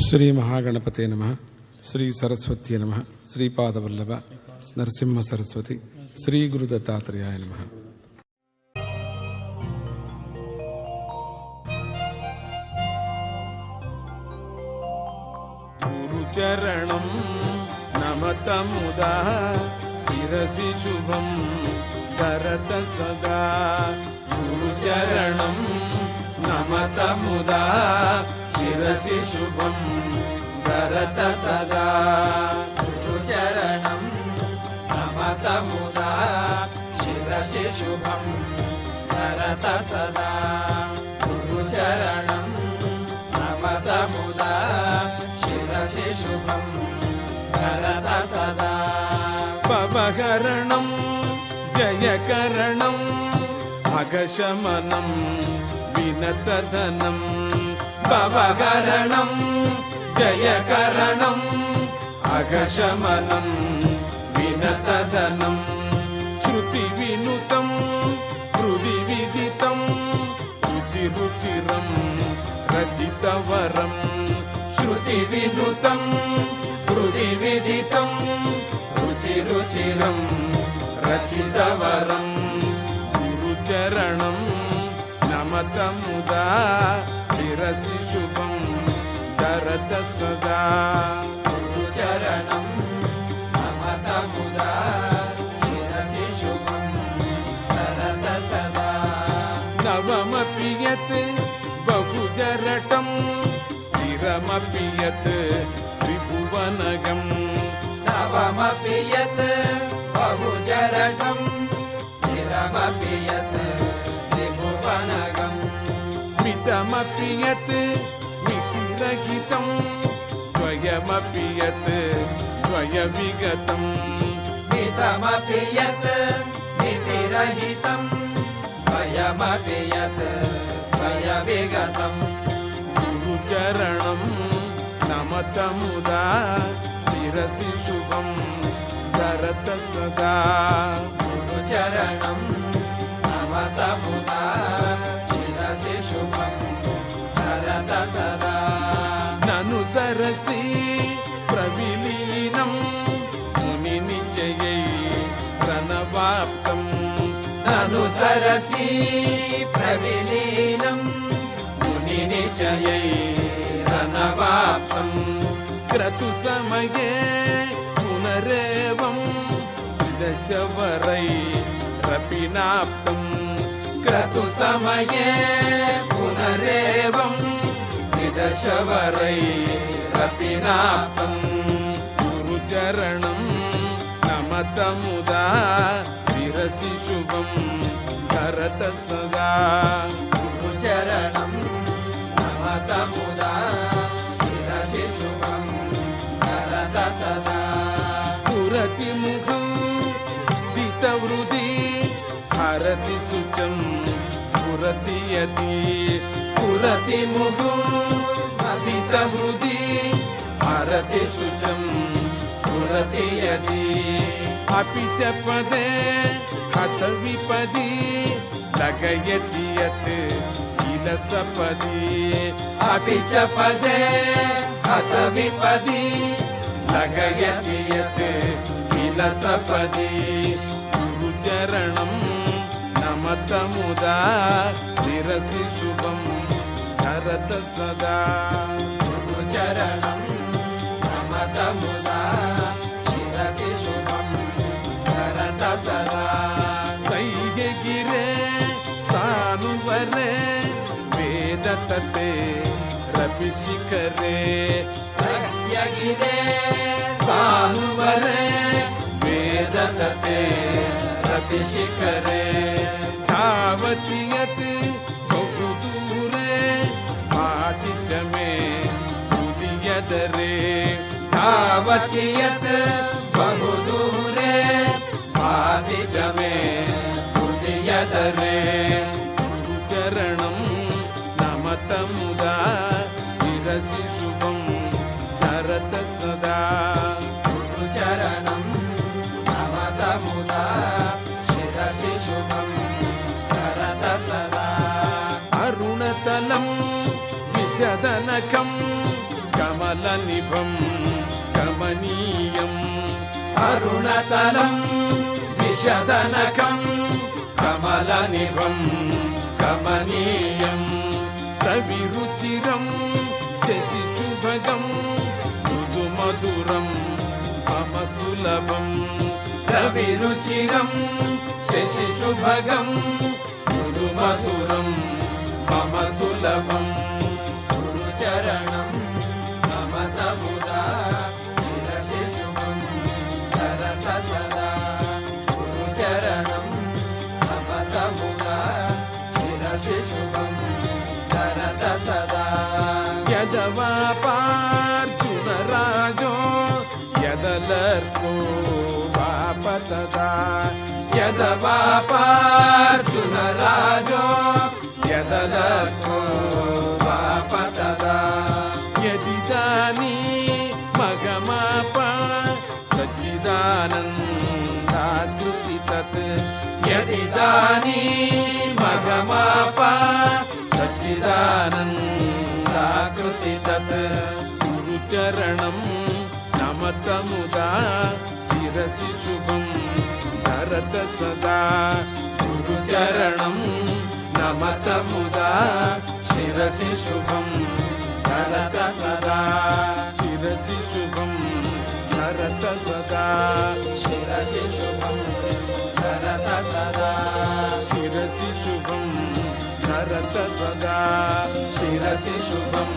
ಶ್ರೀ ಮಹಾಗಣಪತೆ ನಮಃ. ಶ್ರೀ ಸರಸ್ವತಿಯ ನಮಃ. ಶ್ರೀಪಾದವಲ್ಲಭ ನರಸಿಂಹ ಸರಸ್ವತಿ ಶ್ರೀ ಗುರು ದತ್ತಾತ್ರೇಯಾಯ ನಮಃ. ಗುರುಚರಣಂ ನಮತ ಮುದಾ ಶಿರಸಿ ಶುಭಂ ಧರತ ಸದಾ. ಗುರುಚರಣಂ ನಮತ ಮುದಾ ಶಿರಸಿ ಶುಭಂ ಧರತ ಸದಾ. ಗುರುಚರಣಂ ನಮತ ಮುದಾ ಶಿರಸಿ ಶುಭಂ ಧರತ ಸದಾ. ಗುರುಚರಣಂ ನಮತ ಮುದಾ ಶಿರಸಿ ಶುಭಂ ಧರತ ಸದಾ. ಭವಹರಣಂ ಜಯಕರಣಂ ಅಘಶಮನಂ ವಿನತಧನಂ. ಭವಹರಣಂ ಜಯಕರಣಂ ಅಘಶಮನಂ ವಿನತಧನಂ. ಶ್ರುತಿ ವಿನುತಂ ಹೃದಿ ವಿದಿತಂ ರುಚಿರುಚಿರಂ ರಚಿತವರಂ. ಶ್ರುತಿ ವಿನುತಂ ಹೃದಿ ವಿದಿತಂ ರುಚಿರುಚಿರಂ ರಚಿತವರಂ. ಗುರುಚರಣಂ ನಮತ ಮುದಾ ಶಿರಸಿ ಶುಭಂ ಧರತ ಸದಾ. ಗುರುಚರಣಂ ನಮತ ಮುದಾ ಶಿರಸಿ ಶುಭಂ ಧರತ ಸದಾ. ನವಮಪಿ ಯತ್ ಬಹುಜರಟಂ ಸ್ಥಿರಮಪಿ ಯತ್ ತ್ರಿಭುವನಗಂ. ನವಮಪಿ ಯತ್ ಬಹುಜರಟಂ ಸ್ಥಿರಮಪಿ ಯತ್ ತ್ರಿಭುವನಗಂ. ಮಿತಮಪಿ ಯತ್ ಮಿತಿರಹಿತಂ ದ್ವಯಮಪಿ ಯತ್ ದ್ವಯವಿಗತಂ. ಮಿತಮಪಿ ಯತ್ ಮಿತಿರಹಿತಂ ದ್ವಯಮಪಿ ಯತ್ ದ್ವಯವಿಗತಂ. ಗುರುಚರಣಂ ನಮತ ಮುದಾ ಶಿರಸಿ ಶುಭಂ ಧರತ ಸದಾ. ಗುರುಚರಣಂ ನಮತ ಮುದಾ ಶಿರಸಿ ಶುಭಂ ಧರತ ಸದಾ. ನನು ಸರಸಿ ಪ್ರವಿಲೀನಂ ಮುನಿ ನಿಚಯೈ ಪ್ರಣವಾಪ್ತಂ. ನನು ಸರಸಿ ಪ್ರವಿಲೀನಂ ಮುನಿ ನಿಚಯೈ ಪ್ರಣವಾಪ್ತಂ. ಕ್ರತು ಸಮಯೇ ಪುನರೇವಂ ದಶವರೈ ರಪಿನಾಪ್ತಂ. ಕ್ರತು ಸಮಯೇ ಪುನರೇವಂ ವಿದಶವರೈ ರಪಿನಾಪ್ತಂ. ಗುರುಚರಣಂ ನಮತ ಮುದಾ ಶಿರಸಿ ಶುಭಂ ಧರತ ಸದಾ. ಗುರುಚರಣಂ ನಮತ ಮುದಾ ಶಿರಸಿ ಶುಭಂ ಧರತ ಸದಾ. ಸ್ಫುರತಿ ಮುಖಂ ದಿತವೃದಿ ಭಾರತಿ ಶುಚಂ ಸ್ಫುರತಿ ಯತಿ. ಸ್ಫುರತಿ ಮುಖಂ ದಿತವೃದಿ ಭಾರತಿ ಶುಚಂ ಸ್ಫುರತಿ ಯತಿ. ಅಪಿ ಚ ಪದೇ ಹತ ವಿಪದಿ ಲಗಯತಿ ಯತ್ ಕಿಲ ಸಪದಿ. ಅಪಿ ಚ ಪದೇ ಹತ ವಿಪದಿ ಲಗಯತಿ ಯತ್ ಕಿಲ ಸಪದಿ. ಗುರುಚರಣಂ ನಮತ ಮುದಾ ಶಿರಸಿ ಶುಭಂ ಧರತ ಸದಾ. ಗುರುಚರಣಂ ನಮತ ಮುದಾ ಶಿರಸಿ ಶುಭಂ ಧರತ ಸದಾ. ಸಹ್ಯಗಿರೆ ಸಾನುವರೆ ವೇದತತೆ ರಪಿ ಶಿಖರೆ. ಸಹ್ಯಗಿರೆ ಸಾನುವರೆ ವೇದತತೆ ರಪಿ ಶಿಖರೆ. ಧಾವತಿ ಯತ್ ಬಹು ದೂರೆ ಭಾತಿ ಚ ಮೇ ಉದಿಯದರೆ. ಧಾವತಿ ಯತ್ ಬಹು ದೂರೆ ಭಾತಿ ಚ ಮೇ ಉದಿಯದರೆ. ಗುರುಚರಣಂ ನಮತ ಮುದಾ ಶಿರಸಿ ಶುಭಂ ಧರತ ಸದಾ. ಗುರುಚರಣಂ ನಮತ ಮುದಾ ಶಿರಸಿ ಶುಭಂ ಧರತ ಸದಾ. ಅರುಣತಲಂ ವಿಷದನಕಂ ಕಮಲ కమలనిభం కమనీయం అరుణతలం విశదనకం కమలనిభం కమనీయం రవిరుచిరం శశిశుభగం మృదుమధురం మమ సులభం రవిరుచిరం శశిశుభగం మృదుమధురం మమ సులభం గురుచరణం నమతముదా శిరసి శుభం ధరత సదా గురుచరణం నమతముదా శిరసి శుభం ధరత సదా యదవాపార్జున రాజో యదలర్కో వాపతదా యదవాపార్జున రాజో యదలర్కో వాపతదా యదిదాని మగమాప సచ్చిదానందాకృతి తత్ యదిదాని మగమాప సచ్చిదానందాకృతి తత్ గురుచరణం నమతముదా శిరసి శుభం ధరత సదా గురుచరణం నమతముదా శిరసి శుభం ధరత సదా శిరసి శుభం ధరత సదా శిరసి శుభం ధరత సదా శిరసి శుభం ధరత సదా శిరసి శుభం